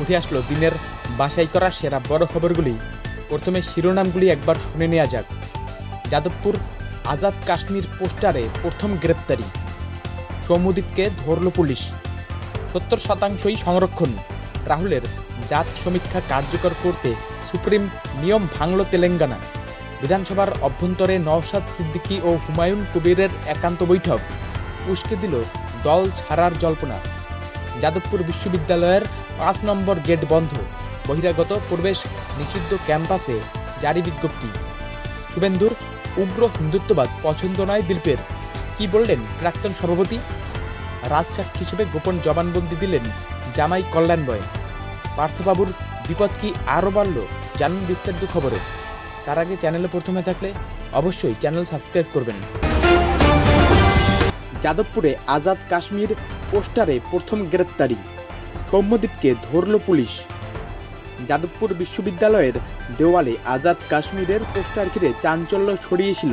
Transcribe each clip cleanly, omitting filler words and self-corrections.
উঠে আসলো দিনের বাছাই করা সেরা বড় খবরগুলি। প্রথমে শিরোনামগুলি একবার শুনে নেওয়া যাক। যাদবপুর আজাদ কাশ্মীর পোস্টারে প্রথম গ্রেপ্তারি, সৌম্যদীপকে ধরল পুলিশ। 70% সংরক্ষণ, রাহুলের জাত সমীক্ষা কার্যকর করতে সুপ্রিম নিয়ম ভাঙল তেলেঙ্গানা। বিধানসভার অভ্যন্তরে নওশাদ সিদ্দিকী ও হুমায়ুন কবিরের একান্ত বৈঠক, উস্কে দিল দল ছাড়ার জল্পনা। যাদবপুর বিশ্ববিদ্যালয়ের 5 নম্বর গেট বন্ধ, বহিরাগত প্রবেশ নিষিদ্ধ ক্যাম্পাসে জারি বিজ্ঞপ্তি। শুভেন্দুর উগ্র হিন্দুত্ববাদ পছন্দ নয় দিলীপের, কি বললেন প্রাক্তন সভাপতি? রাজসাক্ষী হিসেবে গোপন জবানবন্দি দিলেন জামাই কল্যাণবয়। পার্থবাবুর বিপদ কি আরও বাড়ল? জানুন বিস্তারিত খবরে। তার আগে চ্যানেলে প্রথমে থাকলে অবশ্যই চ্যানেল সাবস্ক্রাইব করবেন। যাদবপুরে আজাদ কাশ্মীর পোস্টারে প্রথম গ্রেপ্তারি, সৌম্যদীপকে ধরল পুলিশ। যাদবপুর বিশ্ববিদ্যালয়ের দেওয়ালে আজাদ কাশ্মীরের পোস্টার ঘিরে চাঞ্চল্য ছড়িয়েছিল।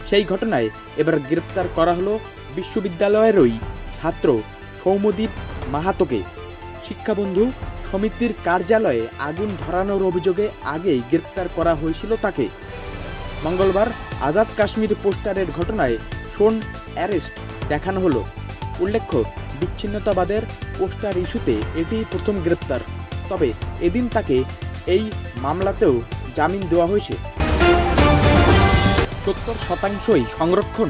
সেই ঘটনায় এবার গ্রেপ্তার করা হলো বিশ্ববিদ্যালয়েরই ছাত্র সৌম্যদীপ মাহাতোকে। শিক্ষাবন্ধু সমিতির কার্যালয়ে আগুন ধরানোর অভিযোগে আগেই গ্রেপ্তার করা হয়েছিল তাকে। মঙ্গলবার আজাদ কাশ্মীর পোস্টারের ঘটনায় শোন অ্যারেস্ট দেখানো হলো। উল্লেখ্য, বিচ্ছিন্নতাবাদের পোস্টার ইস্যুতে এটি প্রথম গ্রেপ্তার। তবে এদিন তাকে এই মামলাতেও জামিন দেওয়া হয়েছে। 70% সংরক্ষণ,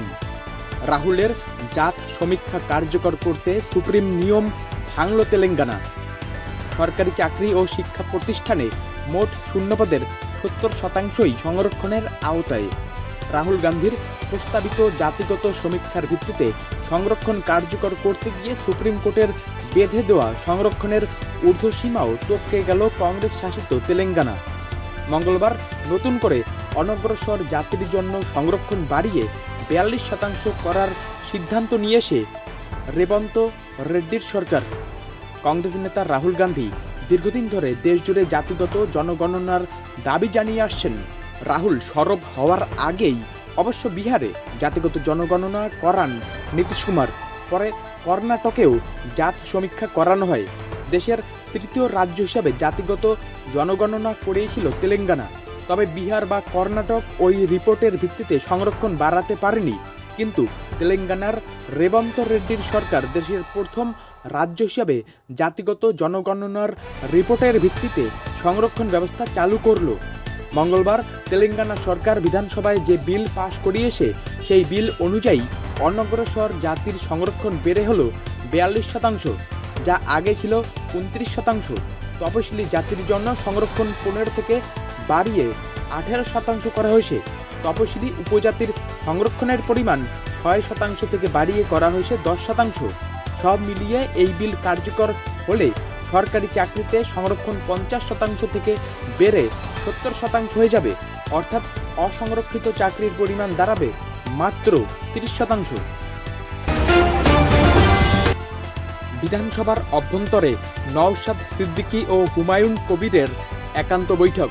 রাহুলের জাত সমীক্ষা কার্যকর করতে সুপ্রিম নিয়ম ভাঙল তেলেঙ্গানা। সরকারি চাকরি ও শিক্ষা প্রতিষ্ঠানে মোট শূন্যপদের 70% সংরক্ষণের আওতায়। রাহুল গান্ধীর প্রস্তাবিত জাতিগত সমীক্ষার ভিত্তিতে সংরক্ষণ কার্যকর করতে গিয়ে সুপ্রিম কোর্টের বেঁধে দেওয়া সংরক্ষণের ঊর্ধ্বসীমাও টপকে গেল কংগ্রেস শাসিত তেলেঙ্গানা। মঙ্গলবার নতুন করে অনগ্রসর জাতির জন্য সংরক্ষণ বাড়িয়ে 42% করার সিদ্ধান্ত নিয়েছে রেবন্ত রেড্ডির সরকার। কংগ্রেস নেতা রাহুল গান্ধী দীর্ঘদিন ধরে দেশজুড়ে জাতিগত জনগণনার দাবি জানিয়ে আসছেন। রাহুল সরব হওয়ার আগেই অবশ্য বিহারে জাতিগত জনগণনা করান নীতিশ কুমার। পরে কর্ণাটকেও জাত সমীক্ষা করানো হয়। দেশের তৃতীয় রাজ্য হিসাবে জাতিগত জনগণনা করেছিল তেলেঙ্গানা। তবে বিহার বা কর্ণাটক ওই রিপোর্টের ভিত্তিতে সংরক্ষণ বাড়াতে পারেনি। কিন্তু তেলেঙ্গানার রেবন্ত রেড্ডির সরকার দেশের প্রথম রাজ্য হিসাবে জাতিগত জনগণনার রিপোর্টের ভিত্তিতে সংরক্ষণ ব্যবস্থা চালু করল। মঙ্গলবার তেলেঙ্গানা সরকার বিধানসভায় যে বিল পাশ করিয়েছে, সেই বিল অনুযায়ী অনগ্রসর জাতির সংরক্ষণ বেড়ে হলো 42%, যা আগে ছিল 29%। তপশিলি জাতির জন্য সংরক্ষণ 15 থেকে বাড়িয়ে 18% করা হয়েছে। তপশিলি উপজাতির সংরক্ষণের পরিমাণ 6% থেকে বাড়িয়ে করা হয়েছে 10%। সব মিলিয়ে এই বিল কার্যকর হলে সরকারি চাকরিতে সংরক্ষণ 50% থেকে বেড়ে 70% হয়ে যাবে। অর্থাৎ অসংরক্ষিত চাকরির পরিমাণ দাঁড়াবে মাত্র 30%। বিধানসভার অভ্যন্তরে নওশাদ সিদ্দিকী ও হুমায়ুন কবিরের একান্ত বৈঠক,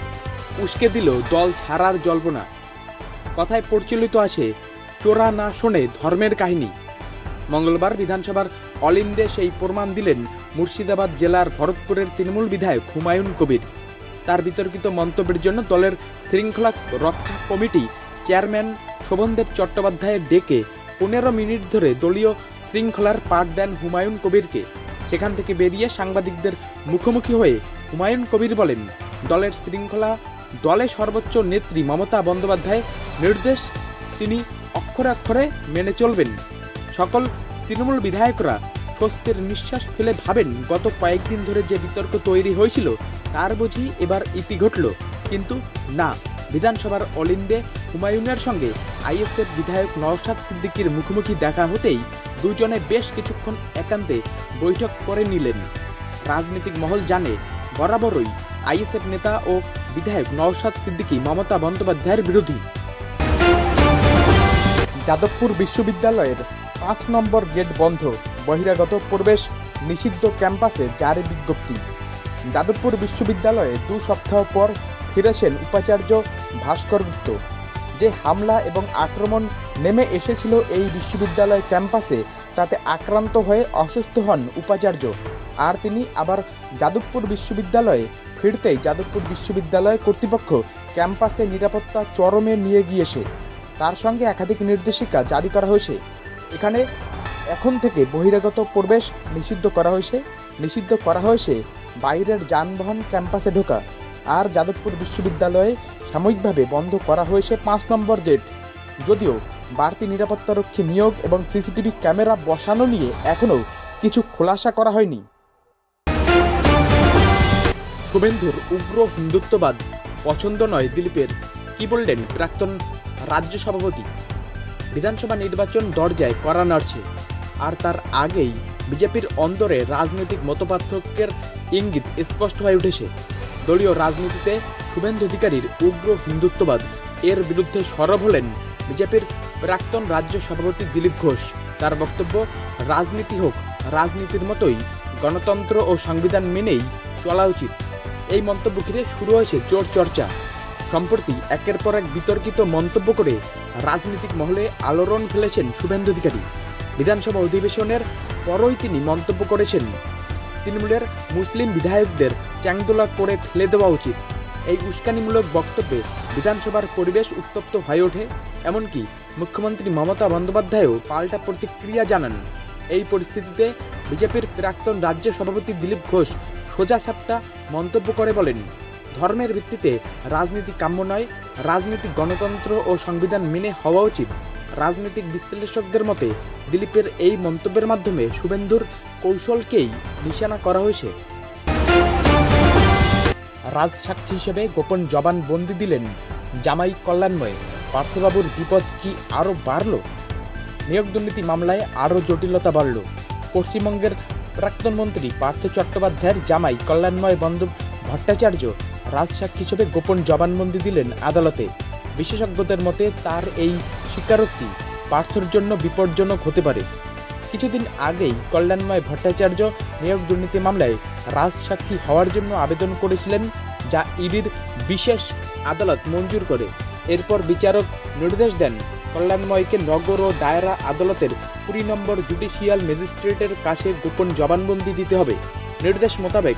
উস্কে দিল দল ছাড়ার জল্পনা। কথায় প্রচলিত আছে, চোরা না শোনে ধর্মের কাহিনী। মঙ্গলবার বিধানসভার অলিন্দে সেই প্রমাণ দিলেন মুর্শিদাবাদ জেলার ভরতপুরের তৃণমূল বিধায়ক হুমায়ুন কবির। তার বিতর্কিত মন্তব্যের জন্য দলের শৃঙ্খলা রক্ষা কমিটি চেয়ারম্যান শোভনদেব চট্টোপাধ্যায়ের ডেকে 15 মিনিট ধরে দলীয় শৃঙ্খলার পাঠ দেন হুমায়ুন কবিরকে। সেখান থেকে বেরিয়ে সাংবাদিকদের মুখোমুখি হয়ে হুমায়ুন কবির বলেন, দলের শৃঙ্খলা দলে সর্বোচ্চ নেত্রী মমতা বন্দ্যোপাধ্যায়ের নির্দেশ তিনি অক্ষরে অক্ষরে মেনে চলবেন। সকল তৃণমূল বিধায়করা স্বস্তির নিঃশ্বাস ফেলে ভাবেন, গত কয়েকদিন ধরে যে বিতর্ক তৈরি হয়েছিল তার বুঝি এবার ইতি ঘটল। কিন্তু না, বিধানসভার অলিন্দে হুমায়ুনের সঙ্গে আইএসএফ বিধায়ক নওশাদ সিদ্দিকীর মুখোমুখি দেখা হতেই দুজনে বেশ কিছুক্ষণ একান্তে বৈঠক করে নিলেন। রাজনৈতিক মহল জানে, বরাবরই আইএসএফ নেতা ও বিধায়ক নওশাদ সিদ্দিকী মমতা বন্দ্যোপাধ্যায়ের বিরোধী। যাদবপুর বিশ্ববিদ্যালয়ের 5 নম্বর গেট বন্ধ, বহিরাগত প্রবেশ নিষিদ্ধ ক্যাম্পাসে জারি বিজ্ঞপ্তি। যাদবপুর বিশ্ববিদ্যালয়ে 2 সপ্তাহ পর ফিরেছেন উপাচার্য ভাস্কর গুপ্ত। যে হামলা এবং আক্রমণ নেমে এসেছিল এই বিশ্ববিদ্যালয় ক্যাম্পাসে, তাতে আক্রান্ত হয়ে অসুস্থ হন উপাচার্য। আর তিনি আবার যাদবপুর বিশ্ববিদ্যালয়ে ফিরতেই যাদবপুর বিশ্ববিদ্যালয় কর্তৃপক্ষ ক্যাম্পাসে নিরাপত্তা চরমে নিয়ে গিয়েছে। তার সঙ্গে একাধিক নির্দেশিকা জারি করা হয়েছে। এখানে এখন থেকে বহিরাগত প্রবেশ নিষিদ্ধ করা হয়েছে বাইরের যানবাহন ক্যাম্পাসে ঢোকা। আর যাদবপুর বিশ্ববিদ্যালয়ে সাময়িকভাবে বন্ধ করা হয়েছে 5 নম্বর গেট। যদিও বাড়তি নিরাপত্তারক্ষী নিয়োগ এবং সিসিটিভি ক্যামেরা বসানো নিয়ে এখনও কিছু খোলাসা করা হয়নি। শুভেন্দুর উগ্র হিন্দুত্ববাদ পছন্দ নয় দিলীপের, কি বললেন প্রাক্তন রাজ্য সভাপতি। বিধানসভা নির্বাচন দরজায় কড়া নাড়ছে, আর তার আগেই বিজেপির অন্দরে রাজনৈতিক মতপার্থক্যের ইঙ্গিত স্পষ্ট হয়ে উঠেছে। দলীয় রাজনীতিতে শুভেন্দু অধিকারীর উগ্র হিন্দুত্ববাদ এর বিরুদ্ধে সরব হলেন বিজেপির প্রাক্তন রাজ্য সভাপতি দিলীপ ঘোষ। তার বক্তব্য, রাজনীতি হোক রাজনীতির মতোই গণতন্ত্র ও সংবিধান মেনেই চলা উচিত। এই মন্তব্য ঘিরে শুরু হয়েছে জোর চর্চা। সম্প্রতি একের পর এক বিতর্কিত মন্তব্য করে রাজনৈতিক মহলে আলোড়ন ফেলেছেন শুভেন্দু অধিকারী। বিধানসভা অধিবেশনের পরই তিনি মন্তব্য করেছেন, তৃণমূলের মুসলিম বিধায়কদের চ্যাংদোলা করে ফেলে দেওয়া উচিত। এই উস্কানিমূলক বক্তব্যে বিধানসভার পরিবেশ উত্তপ্ত হয়ে ওঠে। এমনকি মুখ্যমন্ত্রী মমতা বন্দ্যোপাধ্যায়ও পাল্টা প্রতিক্রিয়া জানান। এই পরিস্থিতিতে বিজেপির প্রাক্তন রাজ্য সভাপতি দিলীপ ঘোষ সোজাসাপটা মন্তব্য করে বলেন, ধর্মের ভিত্তিতে রাজনীতি কাম্য নয়, রাজনীতি গণতন্ত্র ও সংবিধান মেনে হওয়া উচিত। রাজনৈতিক বিশ্লেষকদের মতে দিলীপের এই মন্তব্যের মাধ্যমে শুভেন্দুর কৌশলকেই নিশানা করা হয়েছে। রাজসাক্ষী হিসেবে গোপন জবানবন্দি দিলেন জামাই কল্যাণময়। পার্থবাবুর বিপদ কি আরও বাড়ল? নিয়োগ দুর্নীতি মামলায় আরও জটিলতা বাড়ল। পশ্চিমবঙ্গের প্রাক্তন মন্ত্রী পার্থ চট্টোপাধ্যায়ের জামাই কল্যাণময় ভট্টাচার্য রাজসাক্ষী হিসেবে গোপন জবানবন্দি দিলেন আদালতে। বিশেষজ্ঞদের মতে তার এই স্বীকারোক্তি পার্থর জন্য বিপজ্জনক হতে পারে। কিছুদিন আগেই কল্যাণময় ভট্টাচার্য নিয়োগ দুর্নীতি মামলায় রাজসাক্ষী হওয়ার জন্য আবেদন করেছিলেন, যা ইডির বিশেষ আদালত মঞ্জুর করে। এরপর বিচারক নির্দেশ দেন কল্যাণময়কে নগর ও দায়রা আদালতের 20 নম্বর জুডিশিয়াল ম্যাজিস্ট্রেটের কাছে গোপন জবানবন্দি দিতে হবে। নির্দেশ মোতাবেক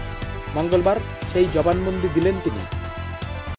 মঙ্গলবার সেই জবানবন্দি দিলেন তিনি।